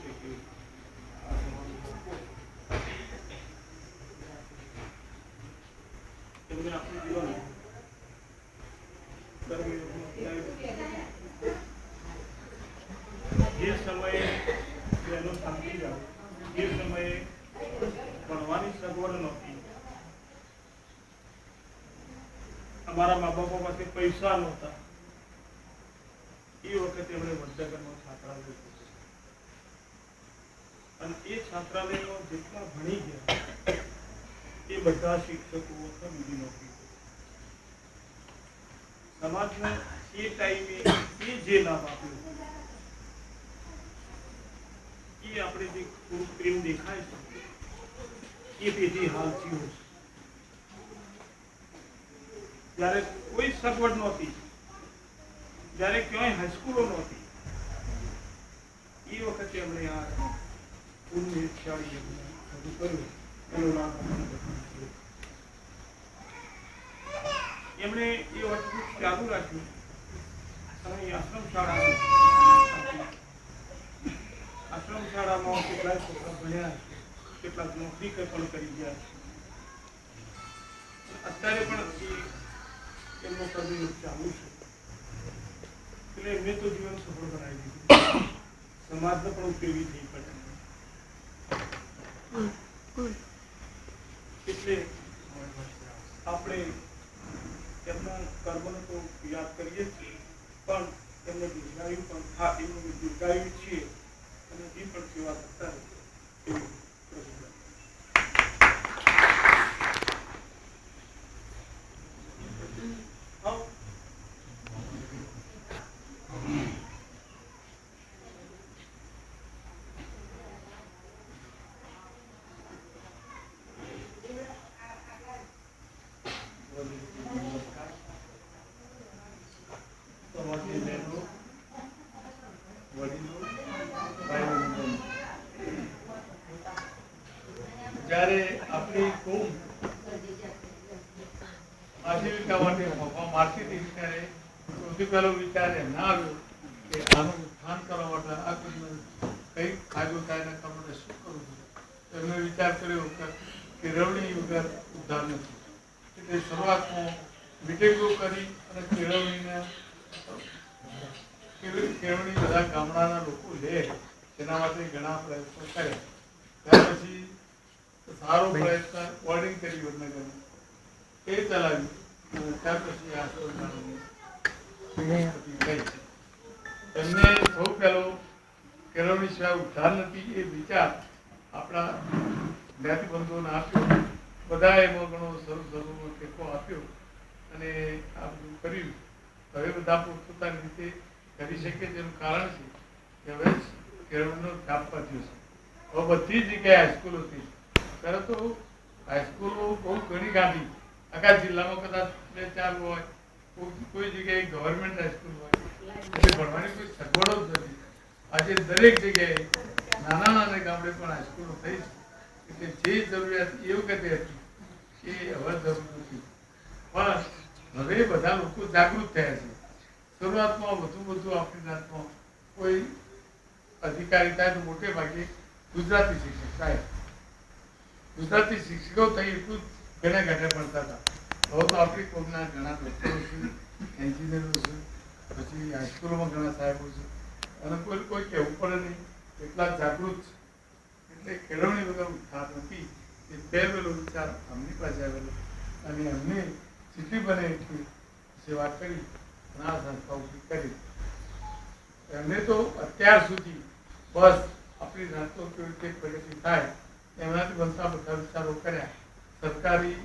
છે કે એમને આપણું જીવન જે સમયે બહેનો સમજી જાઓ, જે સમયે ભણવાની સગવડ નહોતી, અમારા મા બાપા પાસે પૈસા નહોતા, એ વખતે એમણે વડનગરમાં છાત્રાલય ખોલ્યું અને એ છાત્રાલયમાં જેટલા ભણી ગયા એ બધા શિક્ષકો બીજી નોકરી સમાજને એ ટાઈમે એ જે લાભ આપ્યો એ આપણે જે થોડું પ્રેમ દેખાય છે એ પેઢી હાલ થયું છે. જ્યારે કોઈ સગવડ નહોતી, જ્યારે ક્યાંય હાઈસ્કૂલો નહોતી, એ વખતે એમણે આ પૂર્ણ શાળી શરૂ કર્યું. એનો લાભ એમણે એ વસ્તુ ચાલુ રાખ્યું અને આશ્રમ શાળામાં કેટલાક છોકરા ભણ્યા છે, કેટલાક નોકરી પણ કરી ગયા છે. અત્યારે પણ એમનો કર્મયોગ ચાલુ છે. એટલે એમને તો જીવન સફળ બનાવી દીધું, સમાજને પણ ઉપયોગી થઈ પડે. એટલે આપણે એમના કર્મને તો યાદ કરીએ છીએ, પણ એમને દીર્ઘાયુ પણ એમનું દીર્ઘાયુ છીએ અને એ પણ સેવા કરતા એવું જ્યારે આપણી કોમ આજીવિકા માટે ભોગવા મારતી હતી ત્યારે સૌથી પહેલો વિચાર એમ ના આવ્યો કે આનું ઉત્થાન કરવા માટે આ કઈ ફાયદો થાય ને તમને શું કરવું જોઈએ. એમણે વિચાર કર્યો કે કેળવણી વગર ઉદ્ધાર નથી. એટલે શરૂઆતમાં મિટિંગો કરી અને કેળવણી બધા ગામડાના લોકો લે તેના માટે ઘણા પ્રયત્નો કર્યા. ત્યાર પછી સારો પ્રયત્ન ઓર્ડિંગ કરી વડનગરમાં એ ચલાવ્યું. ત્યાર પછી આ એમને સૌ પહેલો કેળવણી સિવાય ઉદ્ધાર નથી એ વિચાર આપણા જ્ઞાતિબંધુઓને આપ્યો. બધા એમાં ઘણો શરૂમાં ટેકો આપ્યો અને આ બધું કર્યું. હવે બધા પોતપોતાની રીતે કરી શકે. તેનું કારણ છે કે હવે કેળવણીનો વ્યાપ વધ્યો છે. હવે બધી જ જગ્યાએ હાઈસ્કૂલો હતી. ત્યારે તો હાઈસ્કૂલો બહુ ઘણી ગાંધી આખા જિલ્લામાં કદાચ 2-4 હોય, કોઈ જગ્યાએ ગવર્મેન્ટ હાઈસ્કૂલ હોય, એટલે ભણવાની કોઈ સગવડો જ નથી. આજે દરેક જગ્યાએ નાના ગામડે પણ હાઈસ્કૂલો થઈ છે. એટલે જે જરૂરિયાત એ વખતે હતી એ હવે જરૂર નથી. પણ હવે બધા લોકો જાગૃત થયા છે. શરૂઆતમાં વધુ આપણી જાતમાં કોઈ અધિકારી થાય તો મોટે ભાગે ગુજરાતી શિક્ષક થાય. ગુજરાતી શિક્ષકો થઈ એટલું ઘણા ભણતા હતા. હવે તો આપણી કોમના ઘણા ડોક્ટરો છે, એન્જિનિયરો છે, પછી હાઈસ્કૂલોમાં ઘણા સાહેબો છે અને કોઈ કહેવું પડે નહીં એટલા જાગૃત છે. એટલે કેળવણી વગર ઉદ્ધાર નથી એ પહેલો વિચાર અમની પાસે આવેલો અને અમને જેટલી બને એટલી સેવા કરી અને આ સંસ્થા ઊભી કરી. એમને તો અત્યાર સુધી બસ આપણી જાતો કેવી રીતે પ્રગતિ થાય એમનાથી બનતા બધા વિચારો કર્યા. સરકારી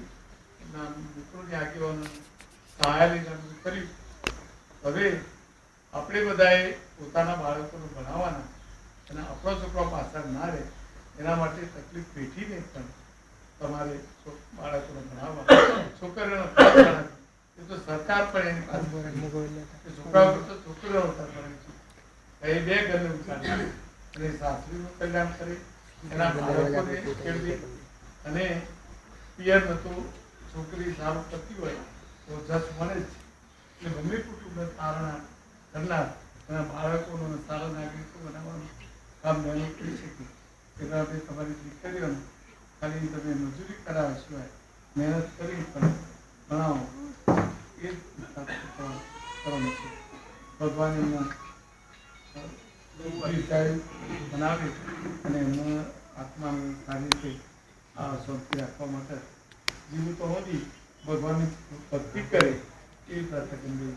મિત્રોની આગેવાનો સહાય લઈને કર્યું. હવે આપણે બધાએ પોતાના બાળકોને ભણાવવાના અને આપણો છોકરો પાછળ ના રહે એના માટે તકલીફ પેઠીને પણ તમારે બાળકોને ભણાવવા. છોકરીઓનો એ તો સરકાર પણ એની પાસે છોકરાઓ તો છોકરીઓ ભણે છે. એ 2 ઘરને ઉચારી અને સાસરીનું કલ્યાણ કરે, એના બાળકોને કેળવી અને પિયરને તો છોકરી સારું કરતી હોય તો જસ મળે જ. એટલે બંને કુટુંબને તારણા કરનાર એના બાળકોનો સારા નાગરિકો બનાવવાનું કામ જાણી કરી શકીએ. પેલા આપણે તમારી દીકરીઓને ખાલી તમે મજૂરી કરાવે સિવાય મહેનત કરી પણ ભણાવો એ જ કરવાનું છે. ભગવાન એમના બનાવી અને એમના આત્માને સારી રીતે આ શાંતિ રાખવા માટે જીવું તો હોતી ભગવાનની ભક્તિ કરે એ પ્રાર્થના કરી.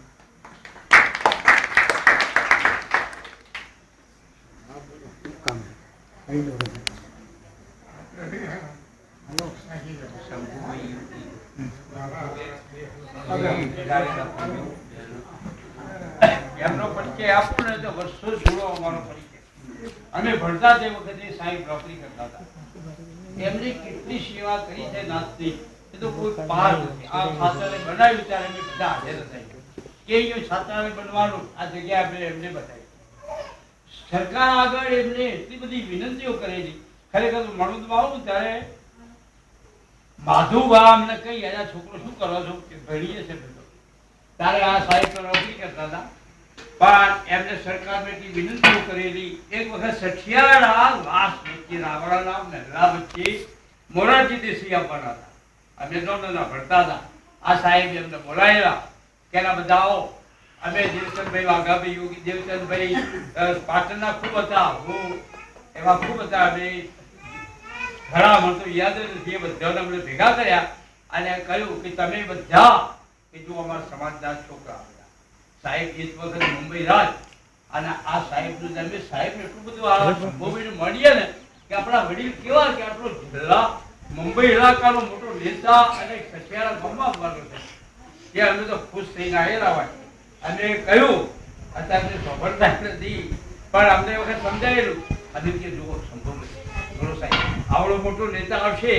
એમનો પરિચય આપો ને તો વર્ષો જૂનો અમારો પરિચય. અમે ભણતા તે વખતે સાહેબ નોકરી કરતા હતા. એમની કેટલી સેવા કરી છે નાથની એ તો કોઈ પાર નથી. આ છાત્રાલય બનાવ્યું ત્યારે અમે બધા હાજર હતા કે અહીંયા છાત્રાલય બનવાનું આ જગ્યા આપણે એમને બતાવી. સરકાર આગળ એમને એટલી બધી વિનંતીઓ કરેલી. ખરેખર મણુદમાં આવું ત્યારે માધુબા અમને કહી એના છોકરો શું કરો છો કે ભણીએ છે બધો. ત્યારે આ સાહેબ નોકરી કરતા હતા પણ એમને સરકાર એટલી વિનંતીઓ કરેલી. એક વખત સઠિયાળા વાસ વચ્ચે રાવણાના નગરા વચ્ચે મોરારજી દેસાઈ આવવાના હતા. અમે નાના ભણતા હતા. આ સાહેબ એમને બોલાયેલા કે એના બધાઓ અમે દેવચંદભાઈ વાઘાભાઈ યોગી દેવચંદભાઈ પાટણના ખૂબ હતા. હું એવા ખૂબ હતા. અમે ઘણા મને તો યાદ નથી. એ બધાને અમને ભેગા કર્યા અને કહ્યું કે તમે બધા કે જો અમારા સમાજના છોકરા હતા. સાહેબ એ વખત મુંબઈ રાજ અને આ સાહેબનું અમે સાહેબ એટલું બધું આ સંભોવીને મળીએ ને કે આપણા વડીલ કેવા કે આટલો જિલ્લા મુંબઈ ઇલાકાનો મોટો નેતા અને સઠિયારા ગામમાં આવવાનો છે કે અમે તો ખુશ થઈને આવેલા હોય. અને કહ્યું અત્યારે સફળતા નથી પણ અમને એ વખત સમજાયેલું અને કે જુઓ સંભોભાઈ બોલો સાહેબ આવડો મોટો નેતા આવશે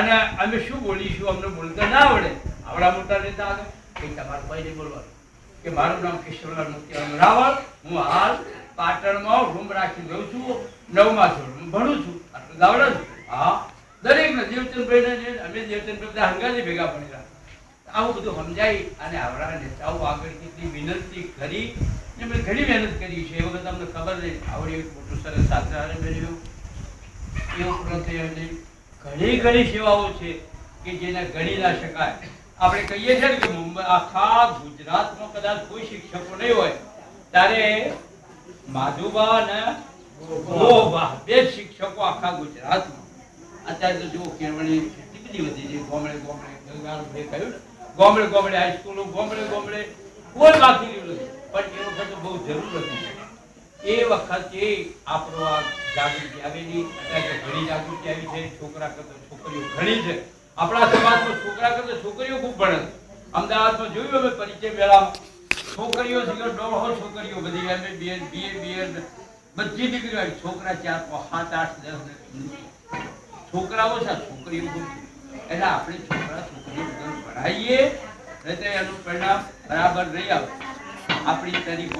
અને અમે શું બોલીશું અમને બોલતા ના આવડે. આવડા મોટા નેતા આગળ કે તમારું કોઈ નહીં બોલવાનું કે મારું નામ કિશોરલાલ મોતીરામ રાવળ. હું હાલ પાટણમાં રૂમ રાખી દઉં છું. 9મા ધોરણમાં ભણું છું. આટલું આવડે છે. હા દરેકને દેવચંદભાઈને અમે દેવચંદભાઈ બધા હંગાથી ભેગા ભણેલા. આવું બધું સમજાય અને આવડા નેતાઓ આગળ કેટલી વિનંતી કરી એમણે ઘણી મહેનત કરી છે એ વખત અમને ખબર નહીં. આવડી મોટું સરસ છાત્રાલય બન્યું એ ઉપરાંત એમની ઘણી સેવાઓ છે કે જેને ગણી ના શકાય. આપણે કહીએ છીએ કે મુંબઈ આખા ગુજરાતમાં કદાચ કોઈ શિક્ષકો નહીં હોય ત્યારે માધુબા અને ગોબા બે શિક્ષકો આખા ગુજરાતમાં. અત્યારે તો જુઓ કેળવણી કેટલી બધી વધી છે. ગોમડે ગોમડે કહ્યું ને ગોમડે હાઈસ્કૂલો ગોમડે કોઈ બાકી રહ્યું નથી. પણ એ વખતે બહુ જરૂર હતી. એ વખતે આપણો આ જાગૃતિ આવેલી. અત્યારે ઘણી જાગૃતિ આવી છે. છોકરા કરતા છોકરીઓ ઘણી છે. આપણા સમાજમાં છોકરા કરતા છોકરીઓ ખૂબ ભણે. અમદાવાદમાં જોયું અમે પરિચય મેળામાં છોકરીઓ છે 150 છોકરીઓ બધી એમ.એ. BA બધી દીકરીઓ. છોકરા 4 5 7 8 10 છોકરાઓ છે છોકરીઓ ખૂબ. એટલે આપણે છોકરીઓ ભણાવીએ એટલે એનું પરિણામ બરાબર નહીં આવે. આપણી તારીખ